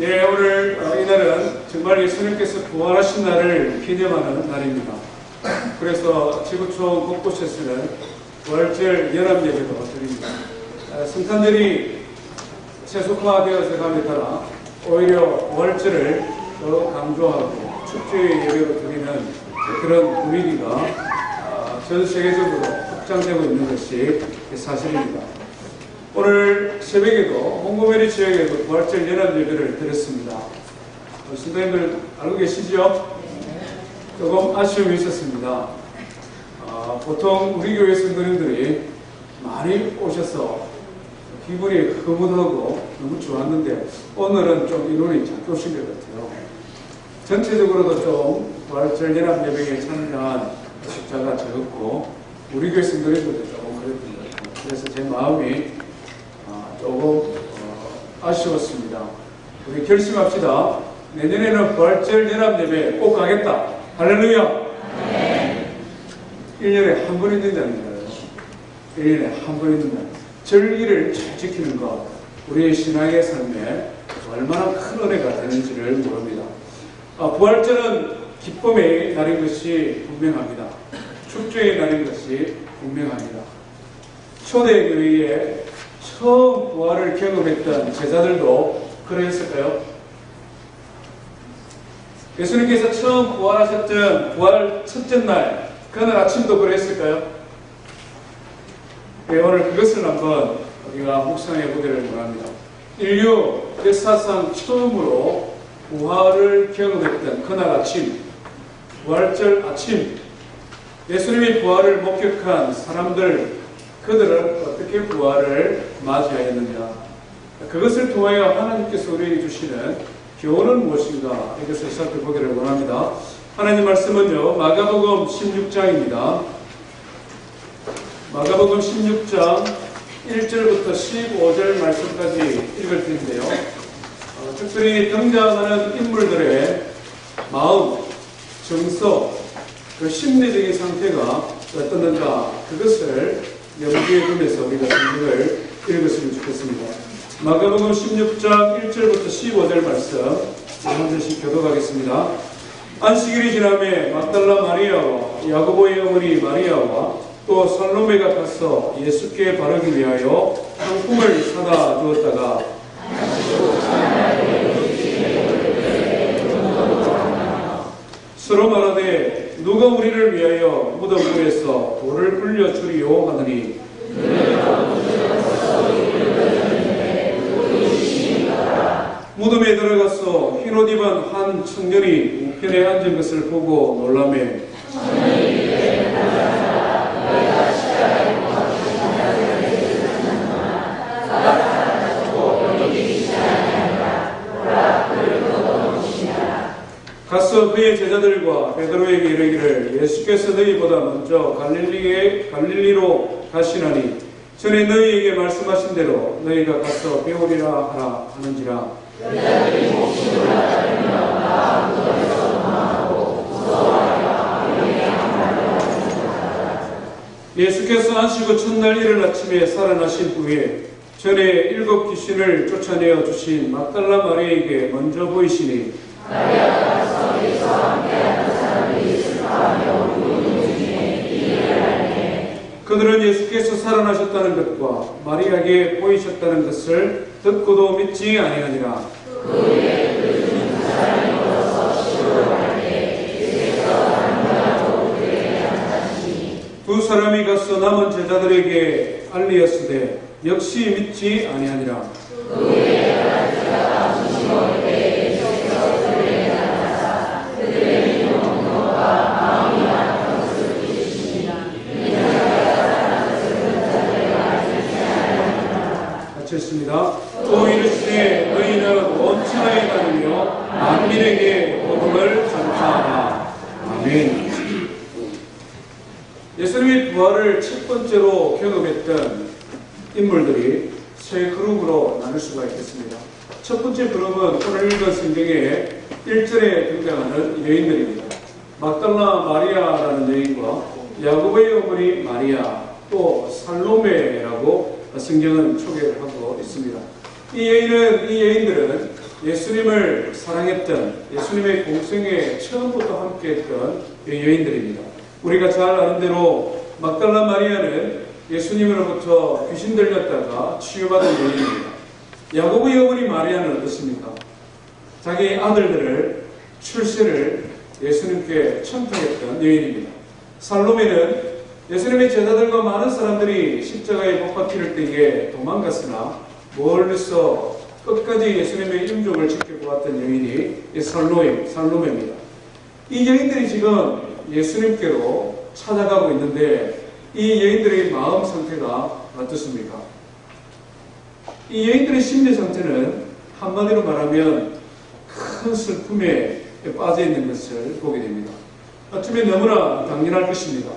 예, 오늘 이날은 정말 예수님께서 부활하신 날을 기념하는 날입니다. 그래서 지구촌 곳곳에서는 부활절 연합 예배도 드립니다. 성탄절이 세속화되어서 감에 따라 오히려 부활절을 더 강조하고 축제의 예배로 드리는 그런 분위기가 전 세계적으로 확장되고 있는 것이 사실입니다. 오늘 새벽에도 홍보메리 지역에도 부활절 연합 예배를 드렸습니다. 신도님들 알고 계시죠? 조금 아쉬움이 있었습니다. 보통 우리 교회 성도님들이 많이 오셔서 기분이 흐뭇하고 너무 좋았는데 오늘은 좀 인원이 작게 것 같아요. 전체적으로도 좀 부활절 연합 예배에 참여한 숫자가 적었고 우리 교회 성도님들도 조금 그랬던 것 같아요. 그래서 제 마음이 조금 아쉬웠습니다. 우리 결심합시다. 내년에는 부활절 연합 예배 꼭 가겠다. 할렐루야. 네. 1년에 한 번 있는다는 거예요. 1년에 한 번 있는다. 절기를 잘 지키는 것, 우리의 신앙의 삶에 얼마나 큰 은혜가 되는지를 모릅니다. 부활절은 기쁨의 날인 것이 분명합니다. 축제의 날인 것이 분명합니다. 초대교회에 처음 부활을 경험했던 제자들도 그러했을까요? 예수님께서 처음 부활하셨던 부활 첫째 날, 그날 아침도 그랬을까요? 네, 오늘 그것을 한번 우리가 묵상해 보기를 원합니다. 인류 역사상 처음으로 부활을 경험했던 그날 아침, 부활절 아침, 예수님이 부활을 목격한 사람들, 그들은 어떻게 부활을 맞이하였느냐, 그것을 통하여 하나님께서 우리에게 주시는 교훈은 무엇인가, 이것을 살펴보기를 원합니다. 하나님 말씀은요, 마가복음 16장입니다. 마가복음 16장 1절부터 15절 말씀까지 읽을 텐데요. 특별히 등장하는 인물들의 마음, 정서, 그 심리적인 상태가 어떻는가, 그것을 염두에 두면서 우리가 성경을 읽었으면 좋겠습니다. 마가복음 16장 1절부터 15절 말씀 한 절씩 교독하겠습니다. 안식일이 지나매 막달라 마리아와 야고보의 어머니 마리아와 또 살로메가 가서 예수께 바르기 위하여 상품을 사다 주었다가 서로 말하되 누가 우리를 위하여 무덤 위에서 돌을 굴려주리요 하더니 무덤에 들어가서 흰옷 입은 한 청년이 우편에 앉은 것을 보고 놀라매 가서 그의 제자들과 베드로에게 이르기를 예수께서 너희보다 먼저 갈릴리로 가시나니 전에 너희에게 말씀하신 대로 너희가 가서 배우리라 하라 하는지라. 예수께서 안식구 첫날 이른 아침에 살아나신 후에 전에 7 귀신을 쫓아내어 주신 막달라 마리아에게 먼저 보이시니 그들은 예수께서 살아나셨다는 것과 마리아에게 보이셨다는 것을 듣고도 믿지 아니하니라. 두 사람이 가서 남은 제자들에게 알리었으되 역시 믿지 아니하니라. 했습니다. 또 이르시되 너희는 원천하에 다니며 만민에게 복음을 전파하라. 아멘. 예수님의 부활을 첫 번째로 경험했던 인물들이 세 그룹으로 나눌 수가 있겠습니다. 첫 번째 그룹은 오늘 읽은 성경의 1절에 등장하는 여인들입니다. 막달라 마리아라는 여인과 야고보의 어머니 마리아, 또 살로메라고 성경은 소개를 하고 있습니다. 이 여인들은 예수님을 사랑했던, 예수님의 공생에 처음부터 함께했던 여인들입니다. 우리가 잘 아는 대로 막달라 마리아는 예수님으로부터 귀신 들렸다가 치유받은 여인입니다. 야고보의 어머니 마리아는 어떻습니까? 자기 아들들을 출세를 예수님께 청탁했던 여인입니다. 살로메는 예수님의 제자들과 많은 사람들이 십자가에 못 박힐 때에 도망갔으나 멀리서 끝까지 예수님의 임종을 지켜보았던 여인이 살로메입니다. 이 여인들이 지금 예수님께로 찾아가고 있는데 이 여인들의 마음 상태가 어떻습니까? 이 여인들의 심리 상태는 한마디로 말하면 큰 슬픔에 빠져 있는 것을 보게 됩니다. 어쩌면 너무나 당연할 것입니다.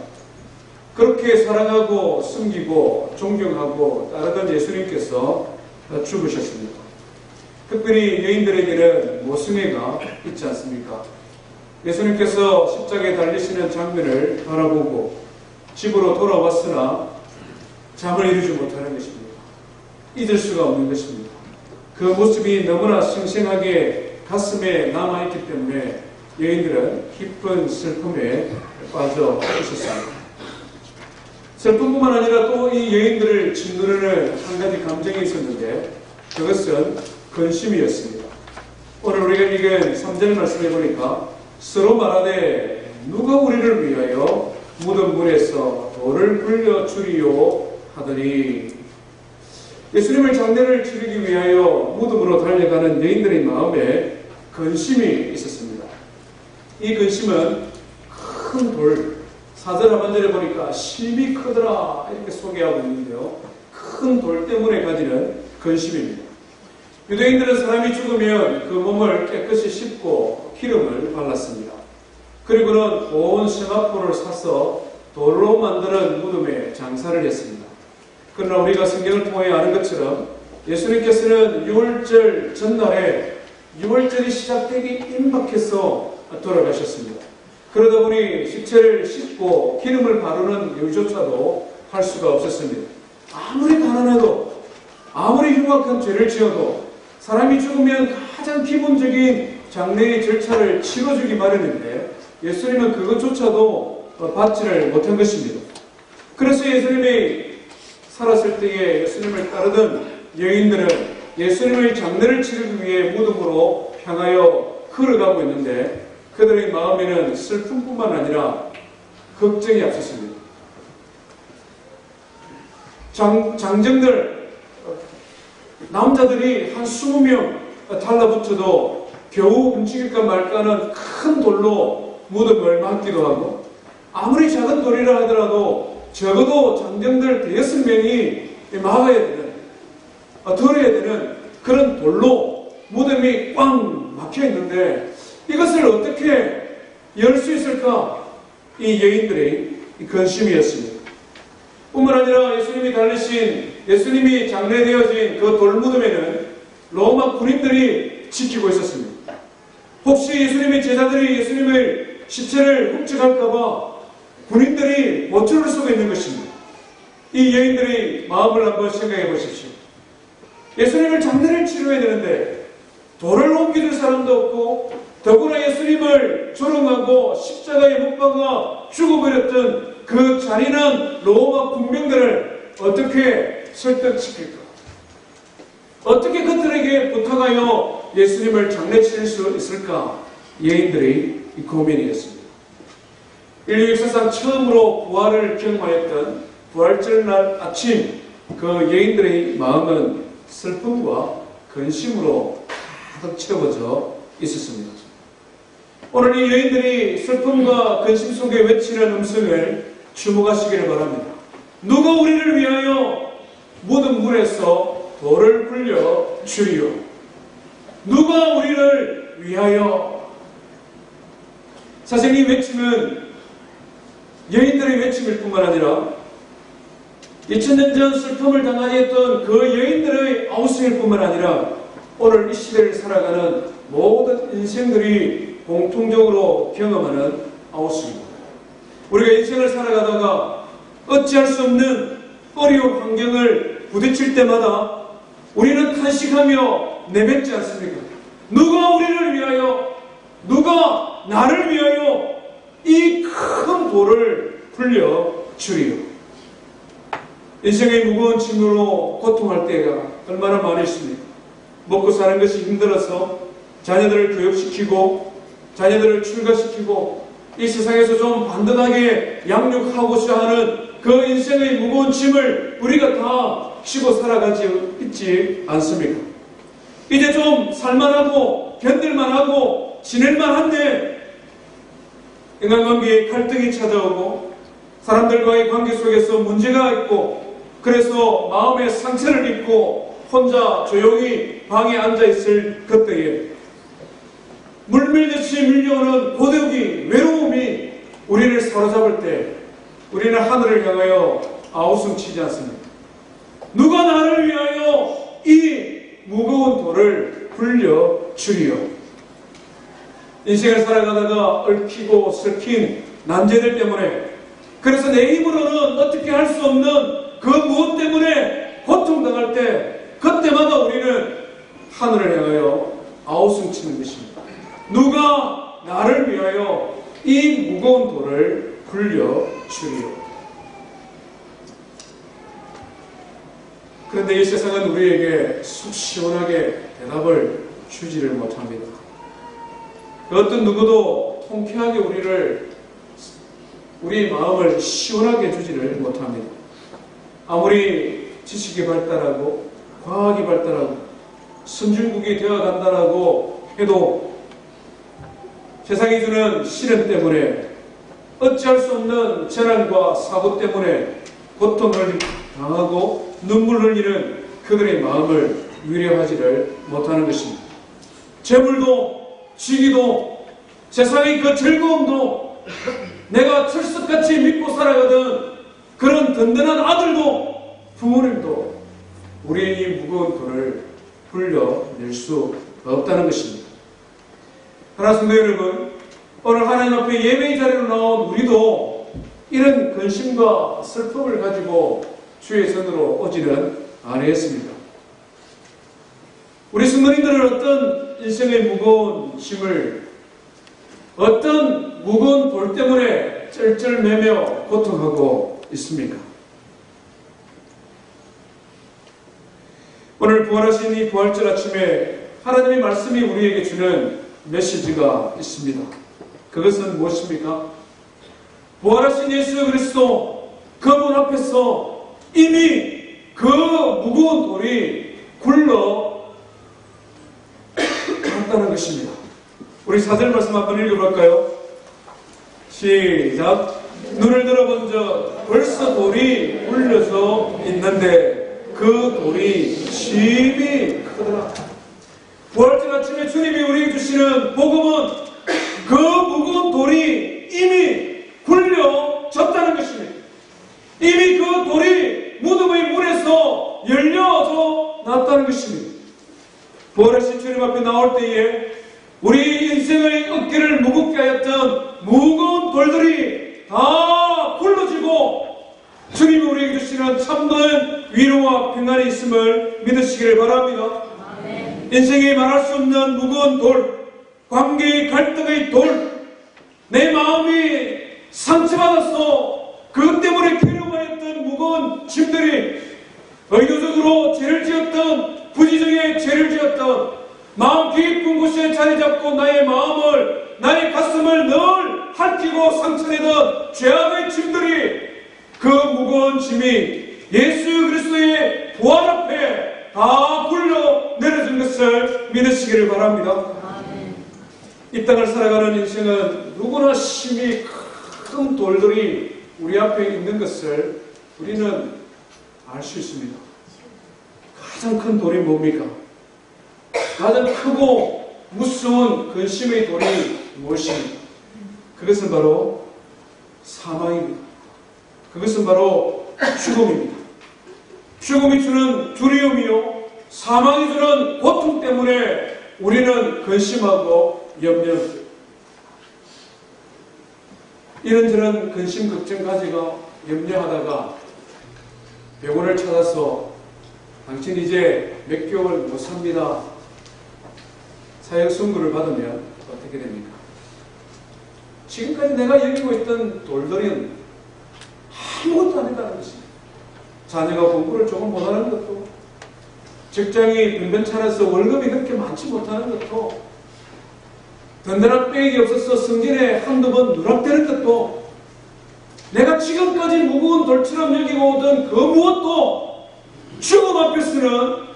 그렇게 사랑하고 섬기고 존경하고 따르던 예수님께서 죽으셨습니다. 특별히 여인들에게는 모순애가 있지 않습니까? 예수님께서 십자가에 달리시는 장면을 바라보고 집으로 돌아왔으나 잠을 이루지 못하는 것입니다. 잊을 수가 없는 것입니다. 그 모습이 너무나 생생하게 가슴에 남아있기 때문에 여인들은 깊은 슬픔에 빠져 있었습니다. 슬픔뿐만 아니라 또 이 여인들을 짓누르는 한 가지 감정이 있었는데 그것은 근심이었습니다. 오늘 우리가 읽은 3절 말씀해 보니까 서로 말하되 누가 우리를 위하여 무덤 문에서 돌을 굴려 주리요 하더니 예수님을 장례를 치르기 위하여 무덤으로 달려가는 여인들의 마음에 근심이 있었습니다. 이 근심은 큰 돌, 4절 하반절에 보니까 심이 크더라 이렇게 소개하고 있는데요. 큰 돌 때문에 가지는 근심입니다. 유대인들은 사람이 죽으면 그 몸을 깨끗이 씻고 기름을 발랐습니다. 그리고는 온 세마포를 사서 돌로 만드는 무덤에 장사를 했습니다. 그러나 우리가 성경을 통해 아는 것처럼 예수님께서는 6월절 전날에 6월절이 시작되기 임박해서 돌아가셨습니다. 그러다 보니 시체를 씻고 기름을 바르는 일조차도 할 수가 없었습니다. 아무리 가난해도 아무리 흉악한 죄를 지어도 사람이 죽으면 가장 기본적인 장례의 절차를 치러주기 마련인데 예수님은 그것조차도 받지를 못한 것입니다. 그래서 예수님이 살았을 때에 예수님을 따르던 여인들은 예수님의 장례를 치르기 위해 무덤으로 향하여 걸어가고 있는데 그들의 마음에는 슬픔뿐만 아니라 걱정이 앞섰습니다. 장정들, 남자들이 한 20명 달라붙어도 겨우 움직일까 말까 하는 큰 돌로 무덤을 막기도 하고 아무리 작은 돌이라 하더라도 적어도 장정들 5명이 막아야 되는, 들어야 되는 그런 돌로 무덤이 꽉 막혀 있는데 이것을 어떻게 열 수 있을까? 이 여인들의 근심이었습니다. 뿐만 아니라 예수님이 달리신, 예수님이 장례되어진 그 돌무덤에는 로마 군인들이 지키고 있었습니다. 혹시 예수님의 제자들이 예수님의 시체를 훔쳐갈까봐 군인들이 모처를 쏘고 있는 것입니다. 이 여인들의 마음을 한번 생각해 보십시오. 예수님을 장례를 치러야 되는데 돌을 옮겨줄 사람도 없고 더구나 예수님을 조롱하고 십자가에 못 박아 죽어버렸던 그 잔인한 로마 군병들을 어떻게 설득시킬까? 어떻게 그들에게 부탁하여 예수님을 장례 치를 수 있을까? 여인들의 고민이었습니다. 인류 역사상 처음으로 부활을 경험하였던 부활절 날 아침 그 여인들의 마음은 슬픔과 근심으로 가득 채워져 있었습니다. 오늘 이 여인들이 슬픔과 근심 속에 외치는 음성을 주목하시기를 바랍니다. 누가 우리를 위하여 무덤 문에서 돌을 굴려 주리요? 누가 우리를 위하여? 사실 이 외침은 여인들의 외침일 뿐만 아니라 2000년 전 슬픔을 당하게 했던 그 여인들의 아우성일 뿐만 아니라 오늘 이 시대를 살아가는 모든 인생들이 공통적으로 경험하는 아우성입니다. 우리가 인생을 살아가다가 어찌할 수 없는 어려운 환경을 부딪힐 때마다 우리는 탄식하며 내뱉지 않습니까? 누가 우리를 위하여, 누가 나를 위하여 이 큰 돌을 굴려 주리요. 인생의 무거운 짐으로 고통할 때가 얼마나 많이 있습니까? 먹고 사는 것이 힘들어서 자녀들을 교육시키고 자녀들을 출가시키고 이 세상에서 좀 반듯하게 양육하고자 하는 그 인생의 무거운 짐을 우리가 다 지고 살아가지 있지 않습니까? 이제 좀 살만하고 견딜만하고 지낼만한데 인간관계에 갈등이 찾아오고 사람들과의 관계 속에서 문제가 있고 그래서 마음의 상처를 입고 혼자 조용히 방에 앉아있을 그때에 물밀듯이 밀려오는 고독이, 외로움이 우리를 사로잡을 때 우리는 하늘을 향하여 아우성치지 않습니까? 누가 나를 위하여 이 무거운 돌을 굴려 주리요. 인생을 살아가다가 얽히고 설킨 난제들 때문에 그래서 내 힘으로는 어떻게 할 수 없는 그 무엇 때문에 고통당할 때 그때마다 우리는 하늘을 향하여 아우성치는 것입니다. 누가 나를 위하여 이 무거운 돌을 굴려 주리요. 그런데 이 세상은 우리에게 속 시원하게 대답을 주지를 못합니다. 어떤 누구도 통쾌하게 우리 마음을 시원하게 주지를 못합니다. 아무리 지식이 발달하고 과학이 발달하고 선진국이 되어간다라고 해도 세상이 주는 시련 때문에 어찌할 수 없는 재난과 사고 때문에 고통을 당하고 눈물 흘리는 그들의 마음을 위로하지를 못하는 것입니다. 재물도 지기도 세상의 그 즐거움도 내가 철석같이 믿고 살아가던 그런 든든한 아들도 부모님도 우리의 이 무거운 돌을 굴려낼 수 없다는 것입니다. 그러나 성도 여러분, 오늘 하나님 앞에 예배의 자리로 나온 우리도 이런 근심과 슬픔을 가지고 주의 손으로 오지는 아니했습니다. 우리 성도님들은 어떤 인생의 무거운 짐을 어떤 무거운 돌 때문에 쩔쩔매며 고통하고 있습니까? 오늘 부활하신 이 부활절 아침에 하나님의 말씀이 우리에게 주는 메시지가 있습니다. 그것은 무엇입니까? 부활하신 예수 그리스도 그분 앞에서 이미 그 무거운 돌이 굴러 갔다는 것입니다. 우리 4절 말씀 한번 읽어볼까요? 시작. 눈을 들어본 적 벌써 돌이 굴려져 있는데 그 돌이 심히 크더라. 부활절 아침에 주님이 우리에게 주시는 복음은 그 무거운 돌이 이미 굴려졌다는 것입니다. 이미 그 돌이 무덤의 문에서 열려져 났다는 것입니다. 부활하신 주님 앞에 나올 때에 우리 인생의 어깨를 무겁게 하였던 무거운 돌들이 다 굴러지고 주님이 우리에게 주시는 참된 위로와 평안이 있음을 믿으시기를 바랍니다. 인생에 말할 수 없는 무거운 돌, 관계의 갈등의 돌, 내 마음이 상처받아서 그것 때문에 괴로워했던 무거운 짐들이 의도적으로 죄를 지었던 부지중에 죄를 지었던 마음 깊은 곳에 자리 잡고 나의 마음을 나의 가슴을 늘 핥히고 상처내던 죄악의 짐들이 그 무거운 짐이 예수 그리스도의 부활 앞에 다 굴러 내려진 것을 믿으시기를 바랍니다. 이 땅을 살아가는 인생은 누구나 심히 큰 돌들이 우리 앞에 있는 것을 우리는 알 수 있습니다. 가장 큰 돌이 뭡니까? 가장 크고 무서운 근심의 돌이 무엇입니까? 그것은 바로 사망입니다. 그것은 바로 죽음입니다. 죽음이 주는 두려움이요, 사망이 주는 고통 때문에 우리는 근심하고 염려합니다. 이런저런 근심, 걱정 가지고 염려하다가 병원을 찾아서 당신 이제 몇 개월 못 삽니다. 사형 선고를 받으면 어떻게 됩니까? 지금까지 내가 여기고 있던 돌들은 아무것도 안 했다는 것입니다. 자녀가 공부를 조금 못하는 것도, 직장이 변변찮아서 월급이 그렇게 많지 못하는 것도, 든든한 백이 없어서 성질에 한두 번 누락되는 것도, 내가 지금까지 무거운 돌처럼 여기고 오던 그 무엇도 죽음 앞에서는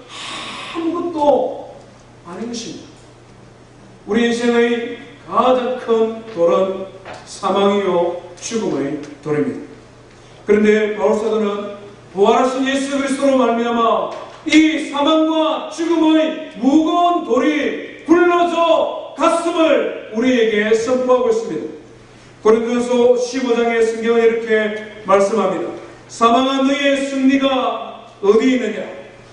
아무것도 아닌 것입니다. 우리 인생의 가장 큰 돌은 사망이요 죽음의 돌입니다. 그런데 바울사도는 부활하신 예수 그리스도로 말미암아 이 사망과 죽음의 무거운 돌이 굴러져 갔음을 우리에게 선포하고 있습니다. 고린도전서 15장의 성경은 이렇게 말씀합니다. 사망아 너의 승리가 어디 있느냐?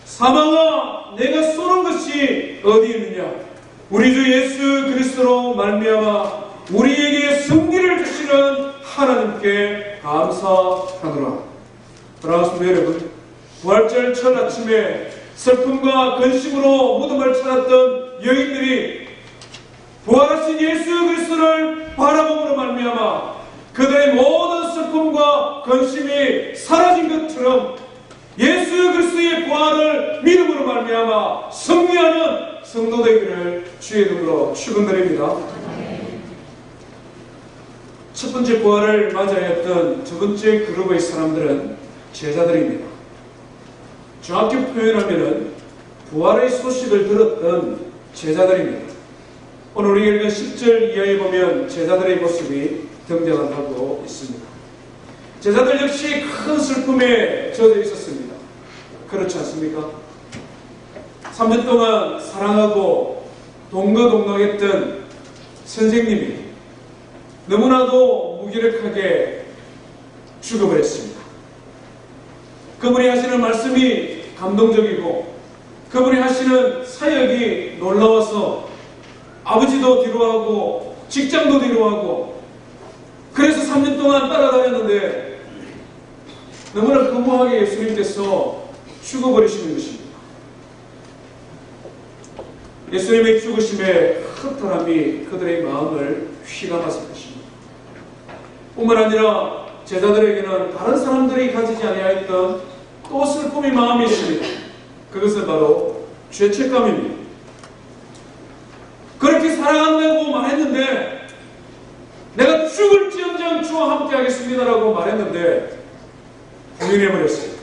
사망아 내가 쏘는 것이 어디 있느냐? 우리 주 예수 그리스도로 말미암아 우리에게 승리를 주시는 하나님께 감사하노라. 사랑하는 여러분, 부활절 첫 아침에 슬픔과 근심으로 무덤을 찾았던 여인들이 부활하신 예수 그리스도를 바라봄으로 말미암아 그들의 모든 슬픔과 근심이 사라진 것처럼 예수 그리스도의 부활을 믿음으로 말미암아 승리하는 성도 되기를 주의 이름으로 축원드립니다. 첫 번째 부활을 맞이하였던 두 번째 그룹의 사람들은 제자들입니다. 정확히 표현하면 부활의 소식을 들었던 제자들입니다. 오늘 우리가 읽은 10절 이하에 보면 제자들의 모습이 등장하고 있습니다. 제자들 역시 큰 슬픔에 젖어 있었습니다. 그렇지 않습니까? 3년 동안 사랑하고 동거동락했던 선생님이 너무나도 무기력하게 죽어버렸습니다. 그분이 하시는 말씀이 감동적이고 그분이 하시는 사역이 놀라워서 아버지도 뒤로하고 직장도 뒤로하고 그래서 3년 동안 따라다녔는데 너무나 근무하게 예수님께서 죽어버리시는 것입니다. 예수님의 죽으심에 허탈함이 그들의 마음을 휘감았을 것입니다. 뿐만 아니라 제자들에게는 다른 사람들이 가지지 아니하였던 또 슬픔의 마음이 있습니다. 그것은 바로 죄책감입니다. 그렇게 사랑한다고 말했는데 내가 죽을지언정 주와 함께 하겠습니다라고 말했는데 부인해버렸어요.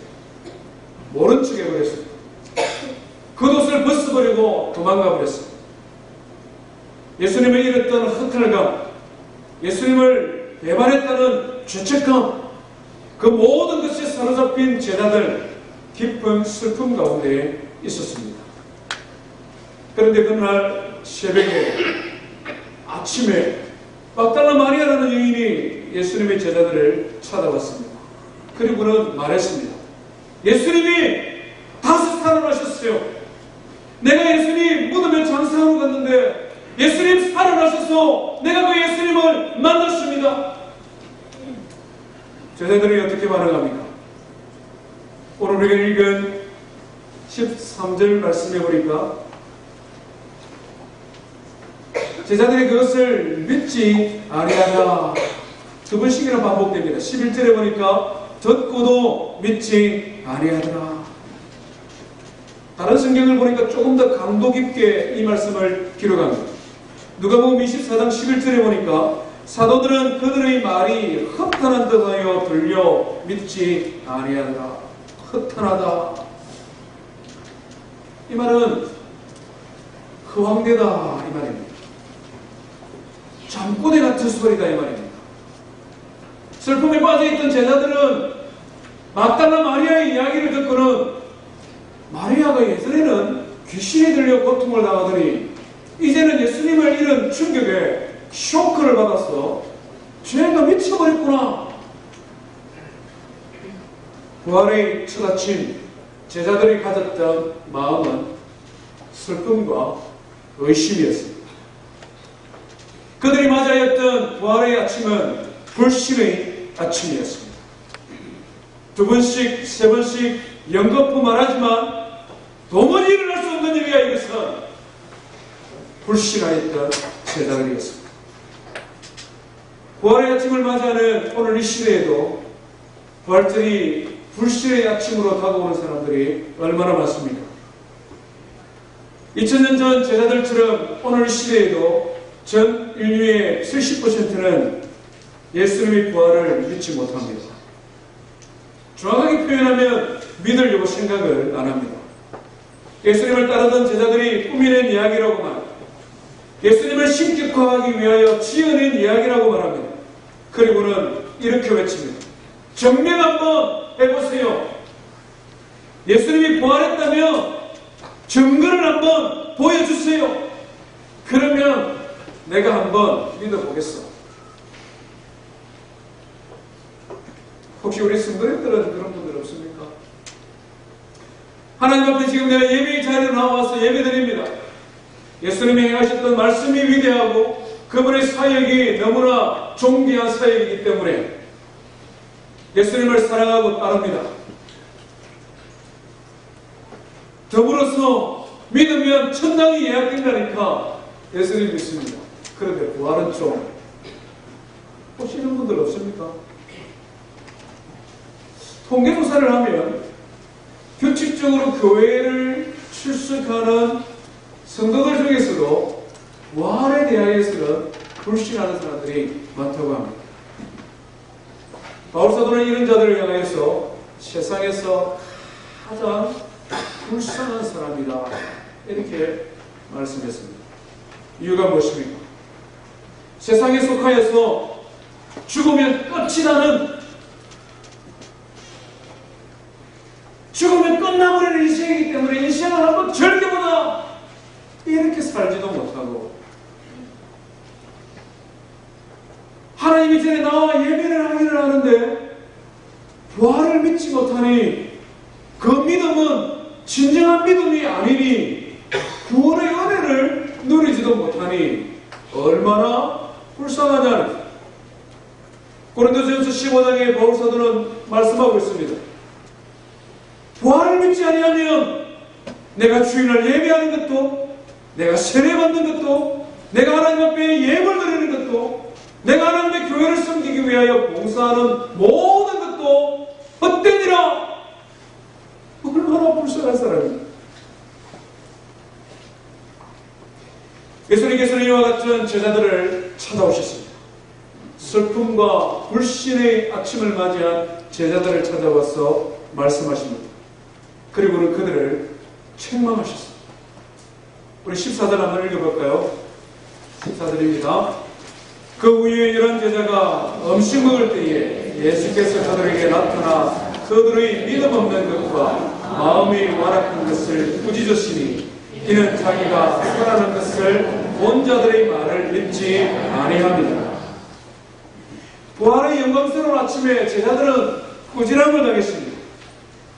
모른 척 해버렸어요. 겉옷을 벗어버리고 도망가버렸어요. 예수님을 잃었던 허탈감, 예수님을 배반했다는 죄책감, 그 모든 것이 사로잡힌 제자들 깊은 슬픔 가운데 있었습니다. 그런데 그날 새벽에 아침에 막달라 마리아라는 여인이 예수님의 제자들을 찾아왔습니다. 그리고는 말했습니다. 예수님이 다시 살아나셨어요. 내가 예수님 무덤에 장사하러 갔는데 예수님 살아나셔서 내가 그 예수님을 만났습니다. 제자들이 어떻게 반응합니까? 오늘 우리가 읽은 13절 말씀해 보니까 제자들이 그것을 믿지 아니하다 두 번씩이나 반복됩니다. 11절에 보니까 듣고도 믿지 아니하더라. 다른 성경을 보니까 조금 더 강도 깊게 이 말씀을 기록합니다. 누가복음 24장 11절에 보니까 사도들은 그들의 말이 허탄한 듯하여 들려 믿지 아니하더라. 허탄하다. 이 말은 허황되다 이 말입니다. 잠꼬대 같은 소리다 이 말입니다. 슬픔에 빠져있던 제자들은 막달라 마리아의 이야기를 듣고는 마리아가 예전에는 귀신이 들려 고통을 당하더니 이제는 예수님을 잃은 충격에 쇼크를 받아서 죄가 미쳐버렸구나. 부활의 첫 아침 제자들이 가졌던 마음은 슬픔과 의심이었습니다. 그들이 맞이했던 부활의 아침은 불신의 아침이었습니다. 두 번씩, 세 번씩 연거푸 말하지만 도무지 일어날 수 없는 일이야 이것은. 불신하였던 제자들이었습니다. 부활의 아침을 맞이하는 오늘 이 시대에도 부활절이 불신의 아침으로 다가오는 사람들이 얼마나 많습니까? 2000년 전 제자들처럼 오늘 이 시대에도 전 인류의 70%는 예수님의 부활을 믿지 못합니다. 정확하게 표현하면 믿으려고 생각을 안 합니다. 예수님을 따르던 제자들이 꾸미낸 이야기라고만, 예수님을 신격화하기 위하여 지어낸 이야기라고 말합니다. 그리고는 이렇게 외칩니다. 증명 한번 해보세요. 예수님이 부활했다면 증거를 한번 보여주세요. 그러면 내가 한번 믿어보겠어. 혹시 우리 성도님들은 그런 분들 없습니까? 하나님 앞에 지금 내가 예배의 자리에 나와서 예배드립니다. 예수님이 행하셨던 말씀이 위대하고 그분의 사역이 너무나 존귀한 사역이기 때문에 예수님을 사랑하고 따릅니다. 더불어서 믿으면 천당이 예약된다니까 예수님 믿습니다. 그런데 부활은 좀 혹시 이런 분들 없습니까? 통계조사를 하면 규칙적으로 교회를 출석하는 성도들 중에서도 부활에 대하여서는 불신하는 사람들이 많다고 합니다. 바울사도는 이런 자들을 향하여서 세상에서 가장 불쌍한 사람이다 이렇게 말씀했습니다. 이유가 무엇입니까? 세상에 속하여서 죽으면 끝이 나는, 죽으면 끝나버리는 인생이기 때문에 인생을 한번 즐겨보자 이렇게 살지도 못하고, 하나님이 전에 나와 예배를 하기를 하는데 부활을 믿지 못하니 그 믿음은 진정한 믿음이 아니니 구원의 은혜를 누리지도 못하니 얼마나 불쌍하냐는 고린도전서 15장에 바울사도는 말씀하고 있습니다. 부활을 믿지 아니하면 내가 주인을 예배하는 것도, 내가 세례받는 것도, 내가 하나님 앞에 예물 드리는 것도, 내가 하나님의 교회를 섬기기 위하여 봉사하는 모든 것도 헛되니라. 얼마나 불쌍한 사람입니다. 예수님께서는 이와 같은 제자들을 찾아오셨습니다. 슬픔과 불신의 아침을 맞이한 제자들을 찾아와서 말씀하십니다. 그리고는 그들을 책망하셨습니다. 우리 14절 한번 읽어볼까요? 14절입니다. 그 후에 11제자가 음식 먹을 때에 예수께서 그들에게 나타나 그들의 믿음 없는 것과 마음이 완악한 것을 꾸짖으시니 이는 자기가 살아난 것을 본 자들의 말을 믿지 아니합니다. 부활의 영광스러운 아침에 제자들은 꾸지람을 당했습니다.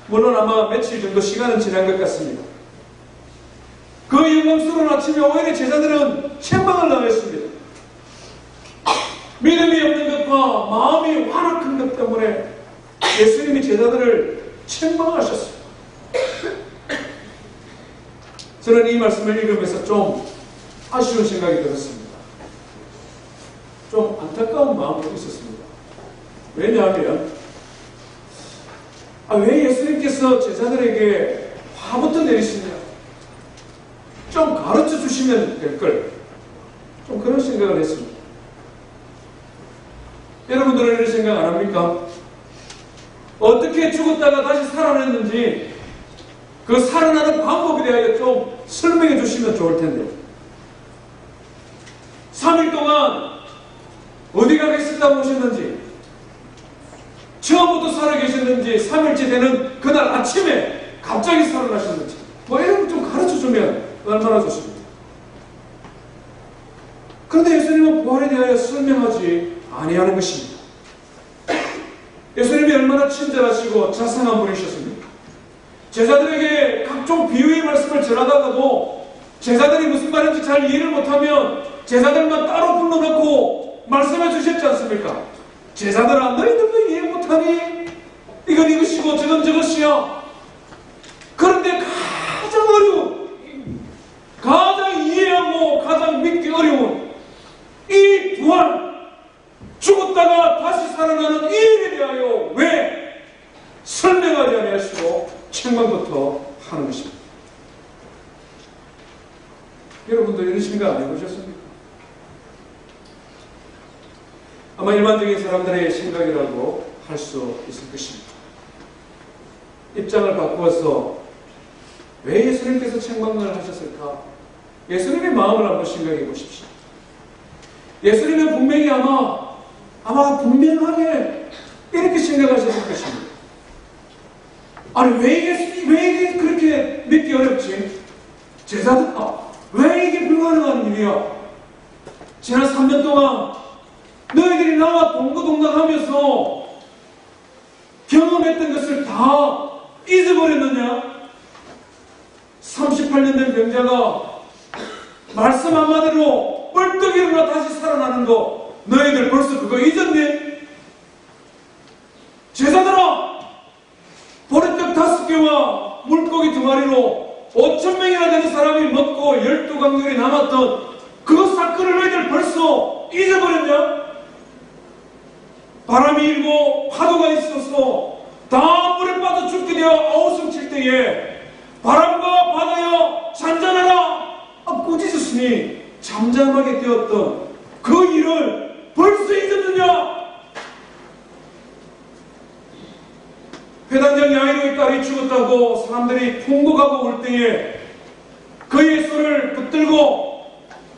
물론 아마 며칠 정도 시간은 지난 것 같습니다. 그 영광스러운 아침에 오히려 제자들은 책망을 당했습니다. 믿음이 없는 것과 마음이 완악한 것 때문에 예수님이 제자들을 책망하셨습니다. 저는 이 말씀을 읽으면서 좀 아쉬운 생각이 들었습니다. 좀 안타까운 마음도 있었습니다. 왜냐하면 왜 예수님께서 제자들에게 화부터 내리시냐, 좀 가르쳐 주시면 될걸, 좀 그런 생각을 했습니다. 여러분들은 이런 생각 안 합니까? 어떻게 죽었다가 다시 살아났는지 그 살아나는 방법에 대하여 좀 설명해 주시면 좋을 텐데, 3일 동안 어디 가 계셨다고 오셨는지, 처음부터 살아 계셨는지, 3일째 되는 그날 아침에 갑자기 살아나셨는지, 이런 거 좀 가르쳐 주면 얼마나 좋습니다. 그런데 예수님은 부활에 대하여 설명하지 아니하는 것입니다. 예수님이 얼마나 친절하시고 자상한 분이셨습니까? 제자들에게 각종 비유의 말씀을 전하다가도 제자들이 무슨 말인지 잘 이해를 못하면 제자들만 따로 불러놓고 말씀해 주셨지 않습니까? 제자들아, 너희들도 이해 못하니? 이건 이것이고 저건 저것이야. 그런데 가장 어려운, 가장 이해하고 신기하고 가장 믿기 어려운 이 부활, 죽었다가 다시 살아나는 이 일에 대하여 왜 설명하지 아니하시고 책망부터 하는 것입니다. 여러분도 이런 생각 안 해보셨습니까? 아마 일반적인 사람들의 생각이라고 할 수 있을 것입니다. 입장을 바꾸어서 왜 예수님께서 책망을 하셨을까? 예수님의 마음을 한번 생각해 보십시오. 예수님은 분명히 아마 분명하게 이렇게 생각하셨을 것입니다. 아니 왜 이게 그렇게 믿기 어렵지? 제자들아, 왜 이게 불가능한 일이야? 지난 3년 동안 너희들이 나와 동고동락하면서 경험했던 것을 다 잊어버렸느냐? 38년 된 병자가 말씀 한마디로 벌떡 일어나 다시 살아나는 거 너희들 벌써 그거 잊었니? 제자들아, 보리떡 5개와 물고기 2마리로 5,000명이나 되는 사람이 먹고 12강들이 남았던 그 사건을 너희들 벌써 잊어버렸냐? 바람이 일고 파도가 있어서 다 물에 빠져 죽게 되어 아우성 칠 때에 바람과 바다여 잔잔하라 꾸짖었으니 잠잠하게 되었던 그 일을 벌써 잊었느냐? 회당장 야이로의 딸이 죽었다고 사람들이 통곡하고 올 때에 그의 손을 붙들고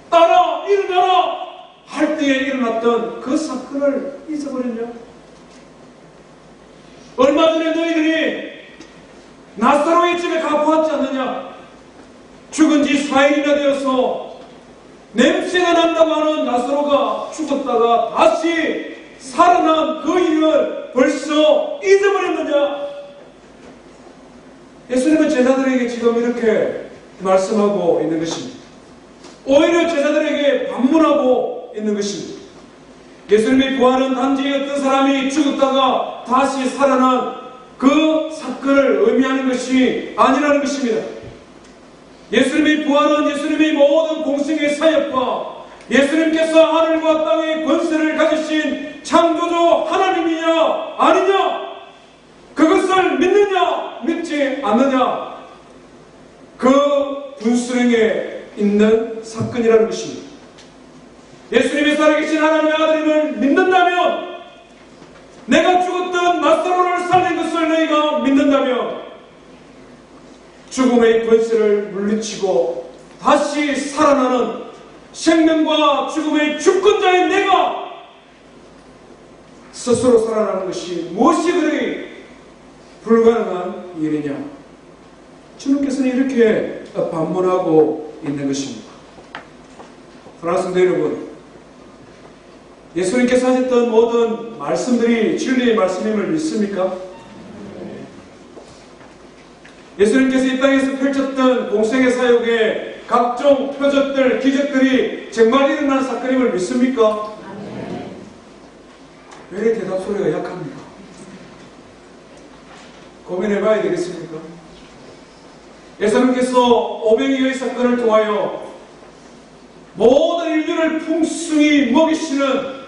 따라 일어나라 할 때에 일어났던 그 사건을 잊어버렸냐? 얼마 전에 너희들이 나사로의 집에 가보았지 않느냐? 죽은 지 4일이나 되어서 냄새가 난다고 하는 나사로가 죽었다가 다시 살아난 그 일을 벌써 잊어버렸느냐? 예수님은 제자들에게 지금 이렇게 말씀하고 있는 것입니다. 오히려 제자들에게 반문하고 있는 것입니다. 예수님의 부활은 단지 어떤 사람이 죽었다가 다시 살아난 그 사건을 의미하는 것이 아니라는 것입니다. 예수님의 부활은 예수님의 모든 공생의 사역과 예수님께서 하늘과 땅의 권세를 가지신 창조주 하나님이냐 아니냐, 그것을 믿느냐 믿지 않느냐, 그 분수령에 있는 사건이라는 것입니다. 예수님이 살아계신 하나님의 아들임을 믿는다면, 내가 죽었던 나사로를 살린 것을 너희가 믿는다면 죽음의 권세를 물리치고 다시 살아나는 생명과 죽음의 주권자인 내가 스스로 살아나는 것이 무엇이 그리 불가능한 일이냐? 주님께서는 이렇게 반문하고 있는 것입니다. 사랑하는 성도 여러분, 예수님께서 하셨던 모든 말씀들이 진리의 말씀임을 믿습니까? 예수님께서 이 땅에서 펼쳤던 공생의 사역의 각종 표적들, 기적들이 정말 일어난 사건임을 믿습니까? 왜 이렇게 대답 소리가 약합니까? 고민해봐야 되겠습니까? 예수님께서 오병이어의 사건을 통하여 모든 인류를 풍성히 먹이시는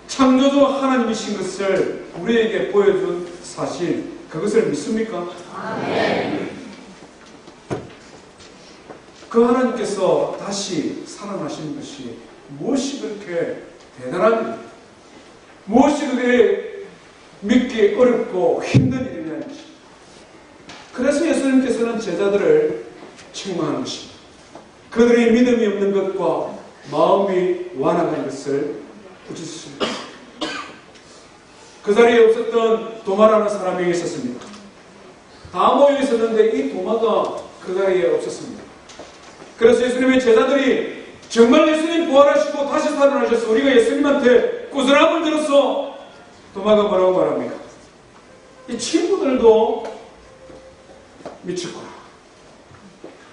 창조주 하나님이신 것을 우리에게 보여준 사실, 그것을 믿습니까? 아멘. 그 하나님께서 다시 살아나시는 것이 무엇이 그렇게 대단한 일입니까? 무엇이 그게 믿기 어렵고 힘든 일이냐는지. 그래서 예수님께서는 제자들을 책망하는 것입니다. 그들의 믿음이 없는 것과 마음이 완악한 것을 부딪혔습니다. 그 자리에 없었던 도마라는 사람이 있었습니다. 다 모여 있었는데 이 도마가 그 자리에 없었습니다. 그래서 예수님의 제자들이 정말 예수님 부활하시고 다시 살아나셔서 우리가 예수님한테 꾸준함을 들어서 도마가 뭐라고 말합니까? 이 친구들도 미쳤구나.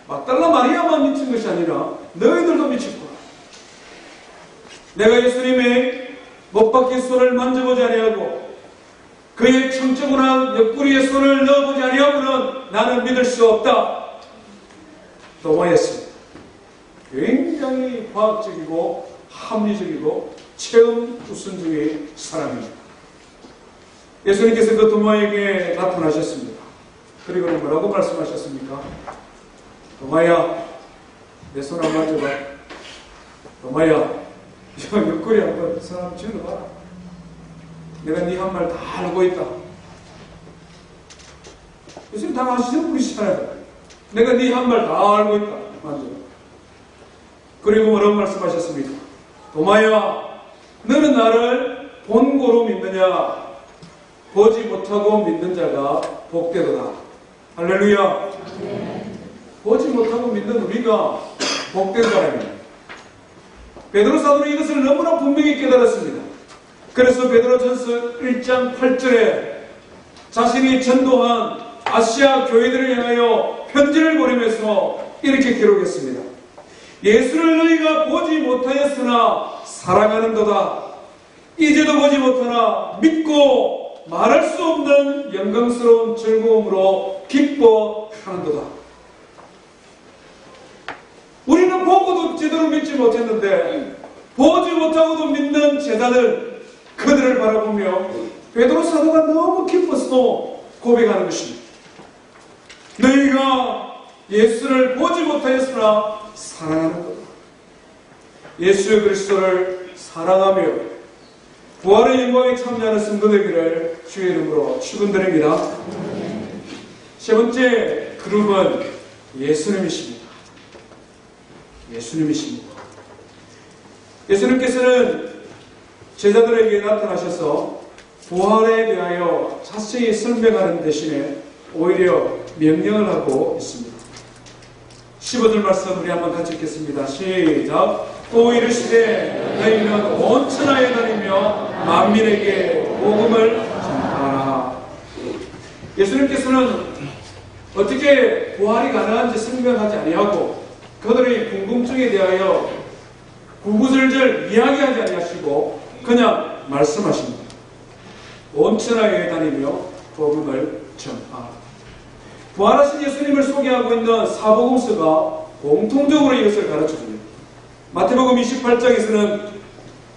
막달라 마리아만 미친 것이 아니라 너희들도 미쳤구나. 내가 예수님의 못 박힌 손을 만져보지 아니하고 그의 청정한 옆구리에 손을 넣어보지 아니하고는 나는 믿을 수 없다. 도마였습니다. 굉장히 과학적이고 합리적이고 체험 우선주의 사람입니다. 예수님께서 그 도마에게 나타나셨습니다. 그리고 뭐라고 말씀하셨습니까? 도마야, 내 손 한번 만져봐. 도마야, 옆구리 한번 손 한번 쥐어봐라. 내가 네 한 말 다 알고 있다. 요즘 다 아시는 분이시잖아요. 내가 네 한 말 다 알고 있다. 만져. 그리고 뭐라고 말씀하셨습니까? 도마야, 너는 나를 본고로 믿느냐? 보지 못하고 믿는 자가 복되도다. 할렐루야. 보지 못하고 믿는 우리가 복된 사람입니다. 베드로 사도는 이것을 너무나 분명히 깨달았습니다. 그래서 베드로전서 1장 8절에 자신이 전도한 아시아 교회들을 향하여 편지를 보내면서 이렇게 기록했습니다. 예수를 너희가 보지 못하였으나 사랑하는도다. 이제도 보지 못하나 믿고 말할 수 없는 영광스러운 즐거움으로 기뻐하는도다. 우리는 보고도 제대로 믿지 못했는데 보지 못하고도 믿는 제자들, 그들을 바라보며 베드로 사도가 너무 기뻐서 고백하는 것입니다. 너희가 예수를 보지 못하였으나 사랑하는 것. 예수 그리스도를 사랑하며 부활의 영광에 참여하는 성도되기를 주의 이름으로 축원드립니다. 세 번째 그룹은 예수님이십니다. 예수님이십니다. 예수님께서는 제자들에게 나타나셔서 부활에 대하여 자세히 설명하는 대신에 오히려 명령을 하고 있습니다. 15절 말씀 우리 한번 같이 읽겠습니다. 시작. 또 이르시되 너희는 온 천하에 다니며 만민에게 복음을 전하라. 예수님께서는 어떻게 부활이 가능한지 설명하지 아니하고 그들의 궁금증에 대하여 구구절절 이야기하지 아니하시고 그냥 말씀하십니다. 온 천하에 다니며 복음을 전하라. 부활하신 예수님을 소개하고 있는 사복음서가 공통적으로 이것을 가르쳐줍니다. 마태복음 28장에서는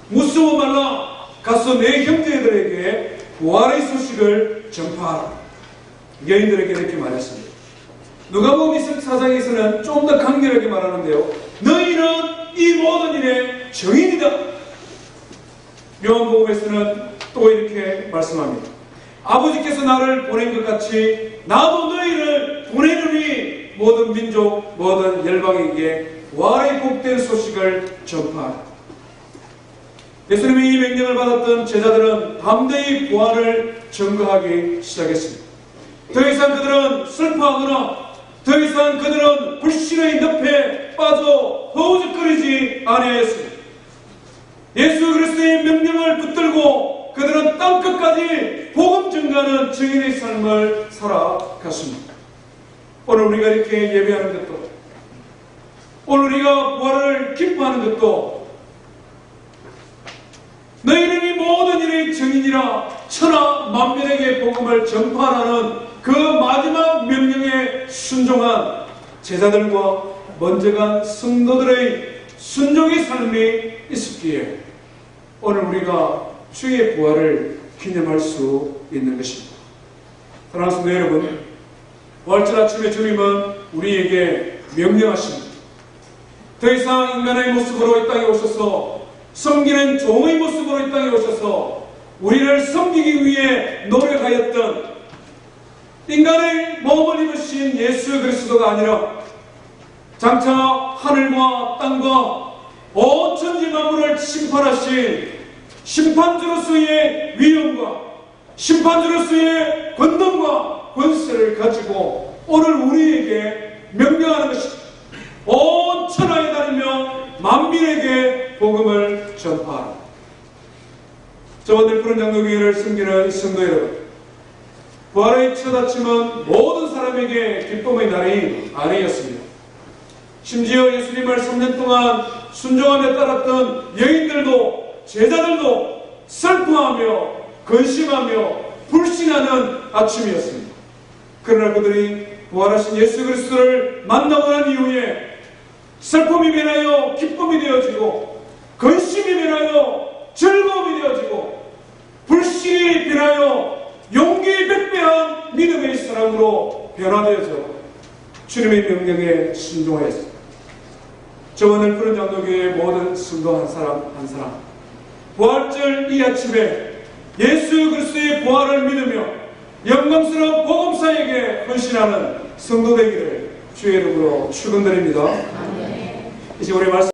무서워 말라 가서 내 형제들에게 부활의 소식을 전파하라. 여인들에게 이렇게 말했습니다. 누가복음 24장에서는 좀 더 강렬하게 말하는데요. 너희는 이 모든 일의 증인이다. 요한복음에서는 또 이렇게 말씀합니다. 아버지께서 나를 보낸 것 같이 나도 너희를 보내느니 모든 민족 모든 열방에게 부활의 복된 소식을 전파하라. 예수님의 이 명령을 받았던 제자들은 담대히 부활을 전거하기 시작했습니다. 더 이상 그들은 슬퍼하거나 더 이상 그들은 불신의 늪에 빠져 허우적거리지 아니하였습니다. 예수 그리스도의 명령을 붙들고 그들은 땅끝까지 복음 전가하는 증인의 삶을 살아갔습니다. 오늘 우리가 이렇게 예배하는 것도, 오늘 우리가 부활을 기뻐하는 것도 너희는 이 모든 일의 증인이라 천하 만민에게 복음을 전파하라는 그 마지막 명령에 순종한 제자들과 먼저 간 성도들의 순종의 삶이 있었기에 오늘 우리가 주의 부활을 기념할 수 있는 것입니다. 사랑하는 성도 여러분, 부활절 아침에 주님은 우리에게 명령하십니다. 더 이상 인간의 모습으로 이 땅에 오셔서 섬기는 종의 모습으로 이 땅에 오셔서 우리를 섬기기 위해 노력하였던 인간의 몸을 입으신 예수 그리스도가 아니라 장차 하늘과 땅과 온 천지 만물을 심판하신 심판주로서의 위엄과 심판주로서의 권능과 권세를 가지고 오늘 우리에게 명령하는 것입니다. 온 천하에 다니며 만민에게 복음을 전파하라. 저와 늘 푸른 장로교회를 섬기는 성도 여러분, 부활의 첫 아침은 모든 사람에게 기쁨의 날이 아니었습니다. 심지어 예수님을 3년 동안 순종하며 따랐던 여인들도 제자들도 슬퍼하며 근심하며 불신하는 아침이었습니다. 그러나 그들이 부활하신 예수 그리스도를 만나고 난 이후에 슬픔이 변하여 기쁨이 되어지고, 근심이 변하여 즐거움이 되어지고, 불신이 변하여 용기 백배한 믿음의 사람으로 변화되어져 주님의 명령에 순종하였습니다. 저와 늘푸른 장로교회의 모든 성도 한 사람 한 사람, 부활절 이 아침에 예수 그리스도의 부활을 믿으며 영광스러운 복음사에게 헌신하는 성도 되기를 주의 이름으로 축원드립니다. 이제 우리 말씀